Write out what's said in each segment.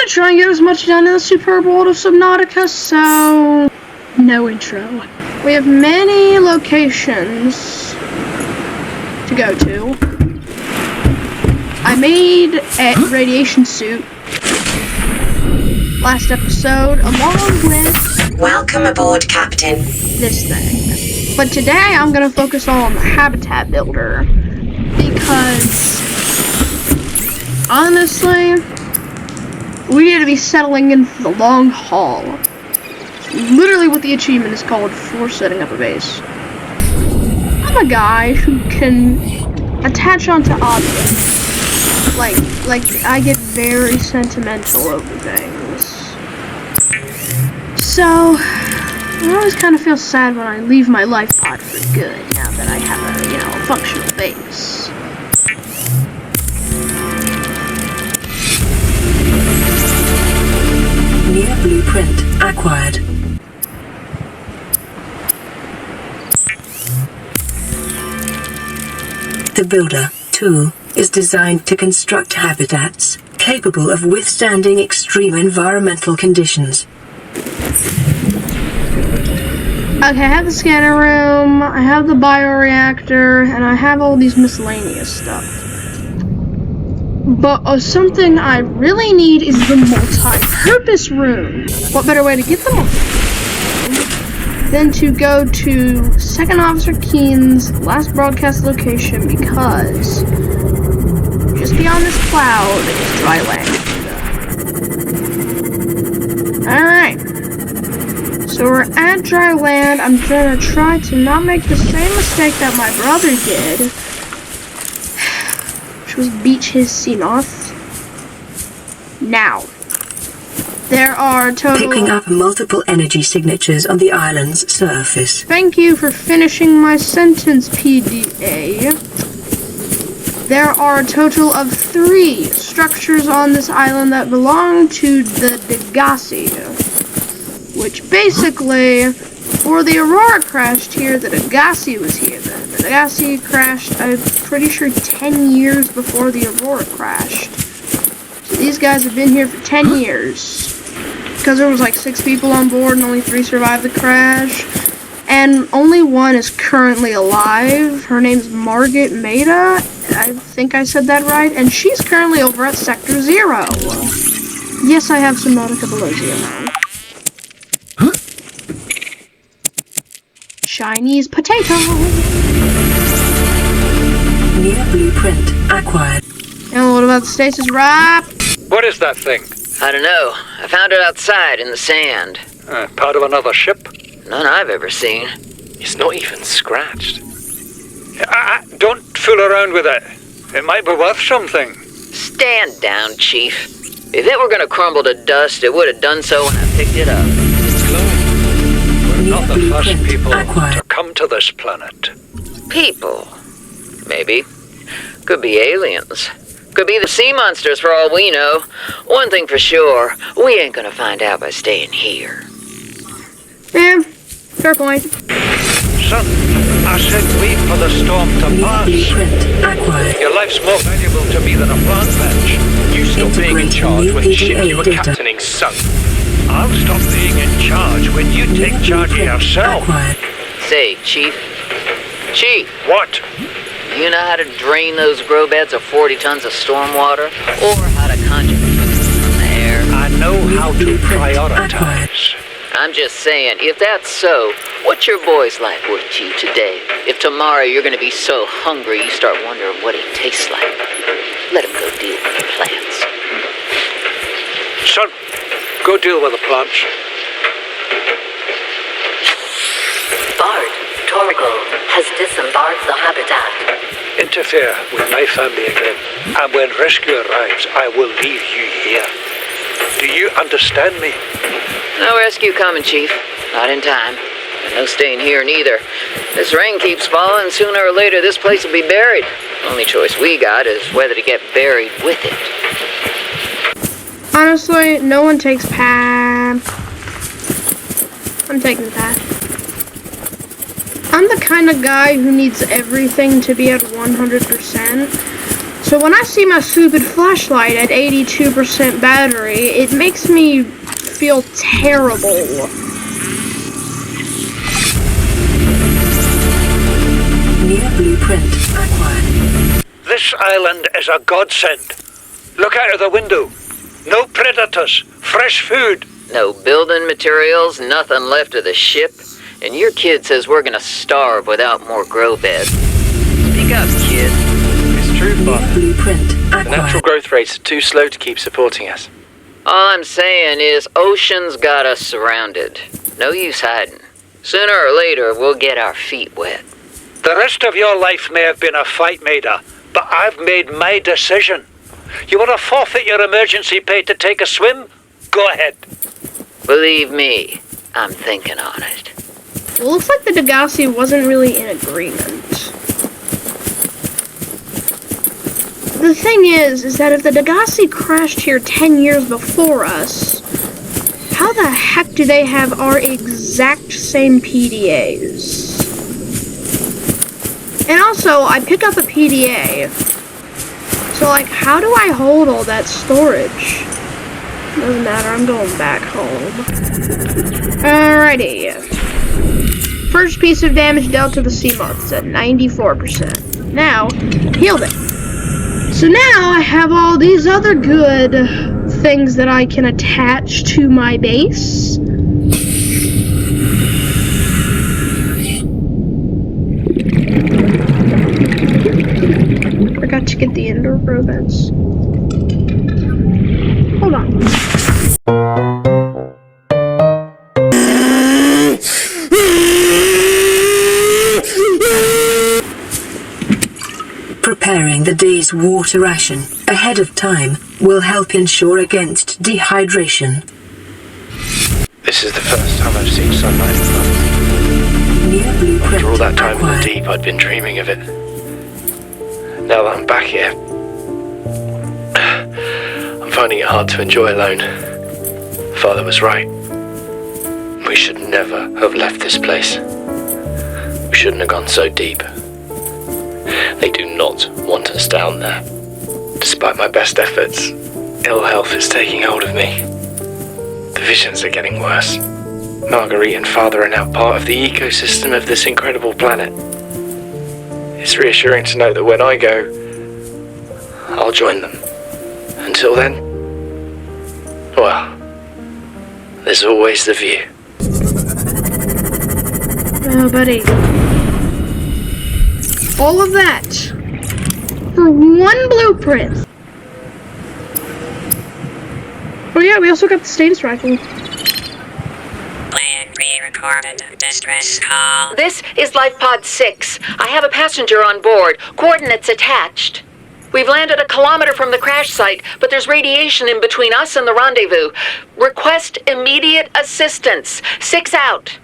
try and get as much done in the superb world of Subnautica, so no intro. We have many locations to go to. I made a radiation suit last episode, along with... Welcome aboard, Captain. This thing. But today I'm going to focus on the habitat builder, because honestly, we need to be settling in for the long haul. Literally what the achievement is called for setting up a base. I'm a guy who can attach onto objects. Like I get very sentimental over things. So, I always kind of feel sad when I leave my life pod for good, now that I have a, functional base. New blueprint acquired. The Builder tool is designed to construct habitats capable of withstanding extreme environmental conditions. Okay, I have the scanner room, I have the bioreactor, and I have all these miscellaneous stuff. But something I really need is the multi-purpose room. What better way to get the multi-purpose room than to go to Second Officer Keen's last broadcast location, because just beyond this cloud is dry land. Alright. So we're at dry land. I'm gonna try to not make the same mistake that my brother did, which was beach his Seamoth. Now, there are picking up multiple energy signatures on the island's surface. Thank you for finishing my sentence, PDA. There are a total of 3 structures on this island that belong to the Degassi, which basically, before the Aurora crashed here, the Degassi was here then. The Degassi crashed, I'm pretty sure, 10 years before the Aurora crashed. So these guys have been here for 10 years. Because there was like 6 people on board and only 3 survived the crash. And only 1 is currently alive. Her name's Margaret Maida. I think I said that right. And she's currently over at Sector 0. Yes, I have Subnautica below 0 now. Chinese potato. New blueprint acquired. And what about the stasis wrap? What is that thing? I don't know. I found it outside in the sand. Part of another ship? None I've ever seen. It's not even scratched. Don't fool around with it. It might be worth something. Stand down, Chief. If it were gonna crumble to dust, it would have done so when I picked it up. It's glowing. We're not the first people to come to this planet. People? Maybe. Could be aliens. Could be the sea monsters for all we know. One thing for sure, we ain't gonna find out by staying here. Yeah, fair point. Son, I said wait for the storm to pass. Your life's more valuable to me than a plant patch. You stopped being in charge when ship you were captaining sunk. I'll stop being in charge when you take charge of yourself. Say, Chief. Chief! What? You know how to drain those grow beds of 40 tons of stormwater? Or how to conjure from the air? I know how to prioritize. I'm just saying, if that's so, what's your boy's life worth to you today? If tomorrow you're gonna be so hungry you start wondering what he tastes like, let him go deal with the plants. Son, go deal with the plants. Bard, Torgal has disembarked the habitat. Interfere with my family again, and when rescue arrives, I will leave you here. Do you understand me? No rescue coming, Chief. Not in time. And no staying here neither. This rain keeps falling, sooner or later this place will be buried. Only choice we got is whether to get buried with it. Honestly, no one takes path. I'm taking the path. I'm the kind of guy who needs everything to be at 100%. So when I see my stupid flashlight at 82% battery, it makes me feel terrible. Near blueprint acquired. This island is a godsend. Look out of the window. No predators, fresh food. No building materials, nothing left of the ship, and your kid says we're gonna starve without more grow beds. Speak up, kid. It's true, Near Father. blueprint The natural acquired. growth rates are too slow to keep supporting us. All I'm saying is ocean's got us surrounded. No use hiding. Sooner or later, we'll get our feet wet. The rest of your life may have been a fight, Maida, but I've made my decision. You want to forfeit your emergency pay to take a swim? Go ahead. Believe me, I'm thinking on it. Well, looks like the Degassi wasn't really in agreement. The thing is that if the Degassi crashed here 10 years before us, how the heck do they have our exact same PDAs? And also, I pick up a PDA. So, like, how do I hold all that storage? Doesn't matter, I'm going back home. Alrighty. First piece of damage dealt to the sea moth is at 94%. Now, healed it. So now I have all these other good things that I can attach to my base. Forgot to get the indoor grow beds. Hold on. Preparing the day's water ration ahead of time will help ensure against dehydration. This is the first time I've seen sunlight in months. Near blueprint After all that time in the acquired. deep, I'd been dreaming of it. Now that I'm back here, I'm finding it hard to enjoy alone. Father was right. We should never have left this place. We shouldn't have gone so deep. They do not want us down there. Despite my best efforts, ill health is taking hold of me. The visions are getting worse. Marguerite and Father are now part of the ecosystem of this incredible planet. It's reassuring to know that when I go, I'll join them. Until then, well, there's always the view. Oh, buddy. All of that for one blueprint. Oh yeah, we also got the status rifle. Plan pre-recorded distress call. This is Life Pod 6. I have a passenger on board. Coordinates attached. We've landed a kilometer from the crash site, but there's radiation in between us and the rendezvous. Request immediate assistance. 6 out.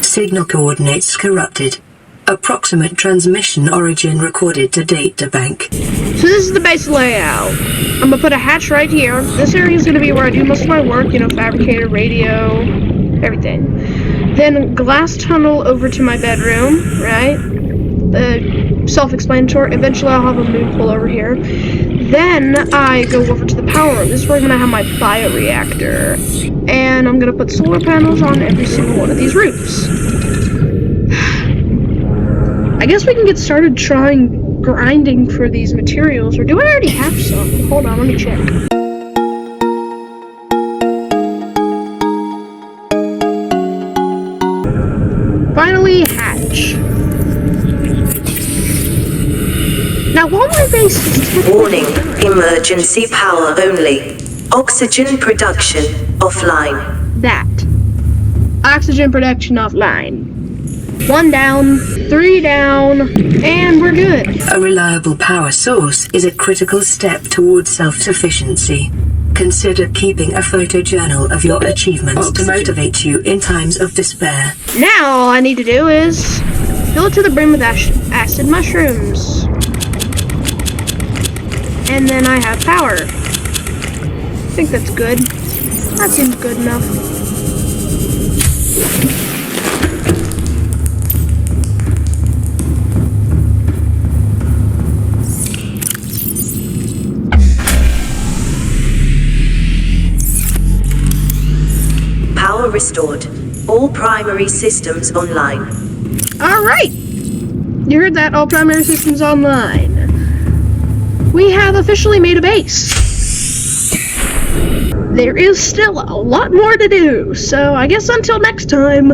Signal coordinates corrupted. Approximate transmission origin recorded to databank. So this is the base layout. I'm gonna put a hatch right here. This area is gonna be where I do most of my work, you know, fabricator, radio, everything. Then glass tunnel over to my bedroom, right? Self-explanatory. Eventually I'll have a moon pool over here. Then I go over to the power room. This is where I'm gonna have my bioreactor. And I'm gonna put solar panels on every single one of these roofs. I guess we can get started trying grinding for these materials, or do I already have some? Hold on, let me check. Finally, hatch. Now, while my base is Warning, emergency power only. Oxygen production offline. that. Oxygen production offline. 1 down, 3 down, and we're good. A reliable power source is a critical step towards self-sufficiency. Consider keeping a photojournal of your achievements to motivate you in times of despair. Now all I need to do is fill it to the brim with acid mushrooms. And then I have power. I think that's good. That seems good enough. restored. All primary systems online. Alright! You heard that, all primary systems online. We have officially made a base. There is still a lot more to do, so I guess until next time.